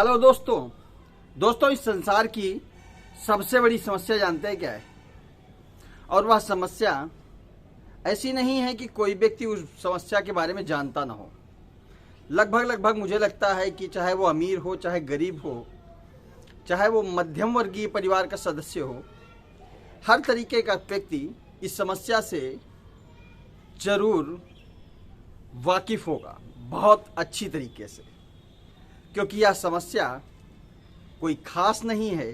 Hello दोस्तों इस संसार की सबसे बड़ी समस्या जानते हैं क्या है? और वह समस्या ऐसी नहीं है कि कोई व्यक्ति उस समस्या के बारे में जानता ना हो। लगभग मुझे लगता है कि चाहे वो अमीर हो, चाहे गरीब हो, चाहे वो मध्यम वर्गीय परिवार का सदस्य हो, हर तरीके का व्यक्ति इस समस्या से जरूर वाकिफ होगा, बहुत अच्छी तरीके से। क्योंकि यह समस्या कोई खास नहीं है,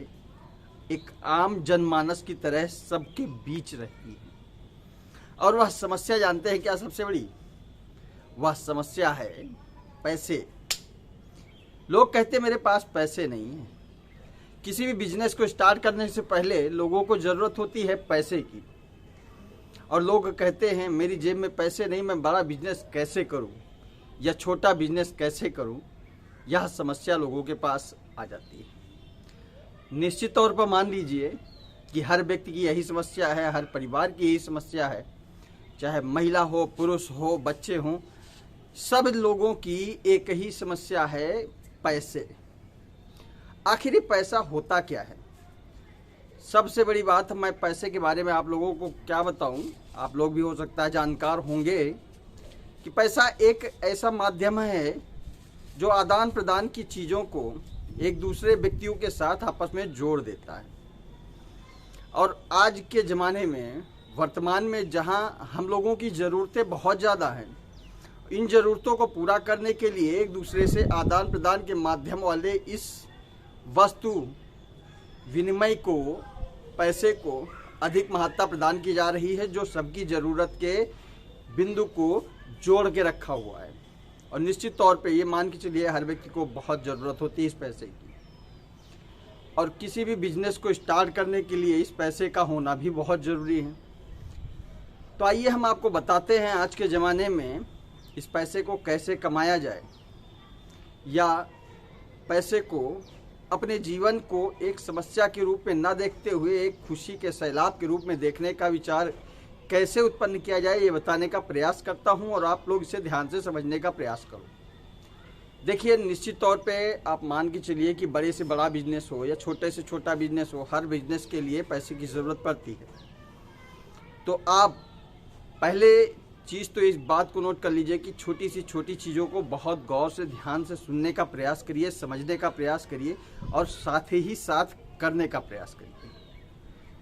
एक आम जनमानस की तरह सबके बीच रहती है। और वह समस्या जानते हैं क्या सबसे बड़ी? वह समस्या है पैसे। लोग कहते मेरे पास पैसे नहीं है। किसी भी बिजनेस को स्टार्ट करने से पहले लोगों को ज़रूरत होती है पैसे की। और लोग कहते हैं मेरी जेब में पैसे नहीं, मैं बड़ा बिजनेस कैसे करूं या छोटा बिजनेस कैसे करूं। यह समस्या लोगों के पास आ जाती है। निश्चित तौर पर मान लीजिए कि हर व्यक्ति की यही समस्या है, हर परिवार की यही समस्या है, चाहे महिला हो, पुरुष हो, बच्चे हों, सब लोगों की एक ही समस्या है, पैसे। आखिर ये पैसा होता क्या है? सबसे बड़ी बात, मैं पैसे के बारे में आप लोगों को क्या बताऊं, आप लोग भी हो सकता है जानकार होंगे कि पैसा एक ऐसा माध्यम है जो आदान प्रदान की चीज़ों को एक दूसरे व्यक्तियों के साथ आपस में जोड़ देता है। और आज के ज़माने में, वर्तमान में, जहां हम लोगों की ज़रूरतें बहुत ज़्यादा हैं, इन ज़रूरतों को पूरा करने के लिए एक दूसरे से आदान प्रदान के माध्यम वाले इस वस्तु विनिमय को, पैसे को अधिक महत्ता प्रदान की जा रही है, जो सबकी ज़रूरत के बिंदु को जोड़ के रखा हुआ है। और निश्चित तौर पे ये मान के चलिए हर व्यक्ति को बहुत ज़रूरत होती है इस पैसे की। और किसी भी बिजनेस को स्टार्ट करने के लिए इस पैसे का होना भी बहुत ज़रूरी है। तो आइए हम आपको बताते हैं आज के ज़माने में इस पैसे को कैसे कमाया जाए, या पैसे को अपने जीवन को एक समस्या के रूप में न देखते हुए एक खुशी के सैलाब के रूप में देखने का विचार कैसे उत्पन्न किया जाए, ये बताने का प्रयास करता हूं। और आप लोग इसे ध्यान से समझने का प्रयास करो। देखिए, निश्चित तौर पे आप मान के चलिए कि बड़े से बड़ा बिजनेस हो या छोटे से छोटा बिजनेस हो, हर बिजनेस के लिए पैसे की ज़रूरत पड़ती है। तो आप पहले चीज़ तो इस बात को नोट कर लीजिए कि छोटी सी छोटी चीज़ों को बहुत गौर से, ध्यान से सुनने का प्रयास करिए, समझने का प्रयास करिए और साथ ही साथ करने का प्रयास करिए।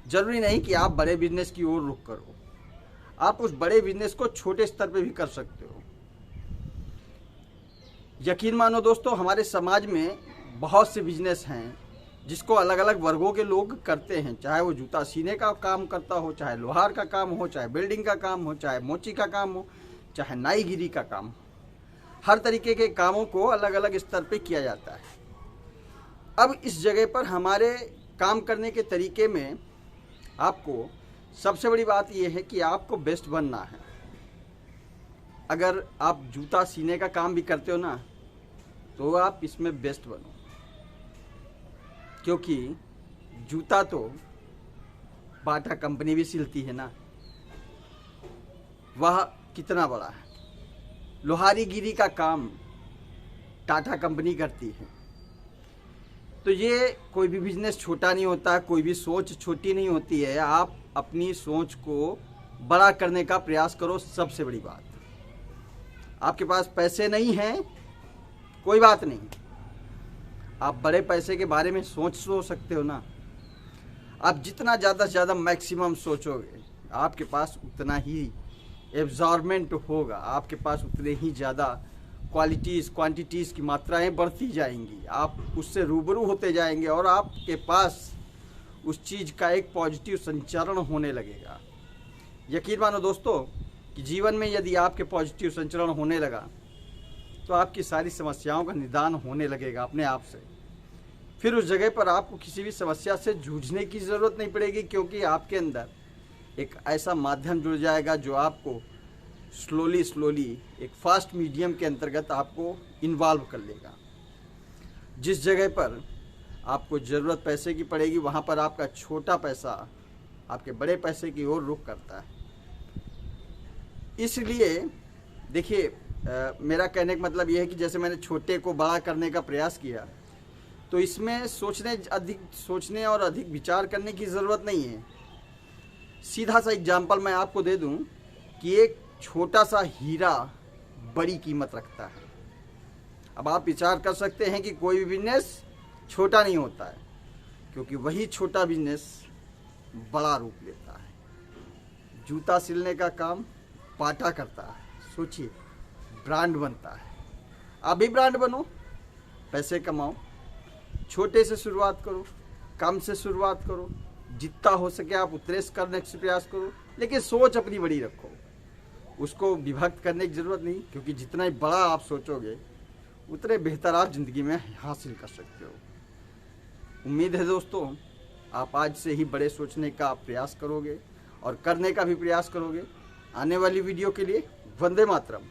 ज़रूरी नहीं कि आप बड़े बिजनेस की ओर रुख करो, आप उस बड़े बिजनेस को छोटे स्तर पे भी कर सकते हो। यकीन मानो दोस्तों, हमारे समाज में बहुत से बिजनेस हैं जिसको अलग अलग वर्गों के लोग करते हैं। चाहे वो जूता सीने का काम करता हो, चाहे लोहार का काम हो, चाहे बिल्डिंग का काम हो, चाहे मोची का काम हो, चाहे नाईगिरी का काम हो। हर तरीके के कामों को अलग अलग स्तर पे किया जाता है। अब इस जगह पर हमारे काम करने के तरीके में आपको सबसे बड़ी बात यह है कि आपको बेस्ट बनना है। अगर आप जूता सीने का काम भी करते हो ना, तो आप इसमें बेस्ट बनो। क्योंकि जूता तो बाटा कंपनी भी सिलती है ना, वह कितना बड़ा है। लोहारी गिरी का काम टाटा कंपनी करती है। तो ये कोई भी बिजनेस छोटा नहीं होता, कोई भी सोच छोटी नहीं होती है। आप अपनी सोच को बड़ा करने का प्रयास करो। सबसे बड़ी बात, आपके पास पैसे नहीं हैं, कोई बात नहीं, आप बड़े पैसे के बारे में सोच सकते हो ना। आप जितना ज़्यादा से ज़्यादा मैक्सिमम सोचोगे, आपके पास उतना ही एब्जॉर्बमेंट होगा, आपके पास उतने ही ज़्यादा क्वांटिटीज़ की मात्राएं बढ़ती जाएंगी, आप उससे रूबरू होते जाएंगे और आपके पास उस चीज़ का एक पॉजिटिव संचरण होने लगेगा। यकीन मानो दोस्तों कि जीवन में यदि आपके पॉजिटिव संचरण होने लगा तो आपकी सारी समस्याओं का निदान होने लगेगा अपने आप से। फिर उस जगह पर आपको किसी भी समस्या से जूझने की ज़रूरत नहीं पड़ेगी, क्योंकि आपके अंदर एक ऐसा माध्यम जुड़ जाएगा जो आपको स्लोली एक फास्ट मीडियम के अंतर्गत आपको इन्वॉल्व कर लेगा। जिस जगह पर आपको ज़रूरत पैसे की पड़ेगी, वहाँ पर आपका छोटा पैसा आपके बड़े पैसे की ओर रुख करता है। इसलिए देखिए, मेरा कहने का मतलब यह है कि जैसे मैंने छोटे को बड़ा करने का प्रयास किया, तो इसमें सोचने और अधिक विचार करने की ज़रूरत नहीं है। सीधा सा एग्जाम्पल मैं आपको दे दूं कि एक छोटा सा हीरा बड़ी कीमत रखता है। अब आप विचार कर सकते हैं कि कोई भी बिजनेस छोटा नहीं होता है, क्योंकि वही छोटा बिजनेस बड़ा रूप लेता है। जूता सिलने का काम पाटा करता है, सोचिए, ब्रांड बनता है। आप भी ब्रांड बनो, पैसे कमाओ, छोटे से शुरुआत करो, कम से शुरुआत करो, जितना हो सके आप उतने से करने का प्रयास करो, लेकिन सोच अपनी बड़ी रखो। उसको विभक्त करने की ज़रूरत नहीं, क्योंकि जितना ही बड़ा आप सोचोगे उतने बेहतर आप ज़िंदगी में हासिल कर सकते हो। उम्मीद है दोस्तों, आप आज से ही बड़े सोचने का प्रयास करोगे और करने का भी प्रयास करोगे। आने वाली वीडियो के लिए वंदे मातरम।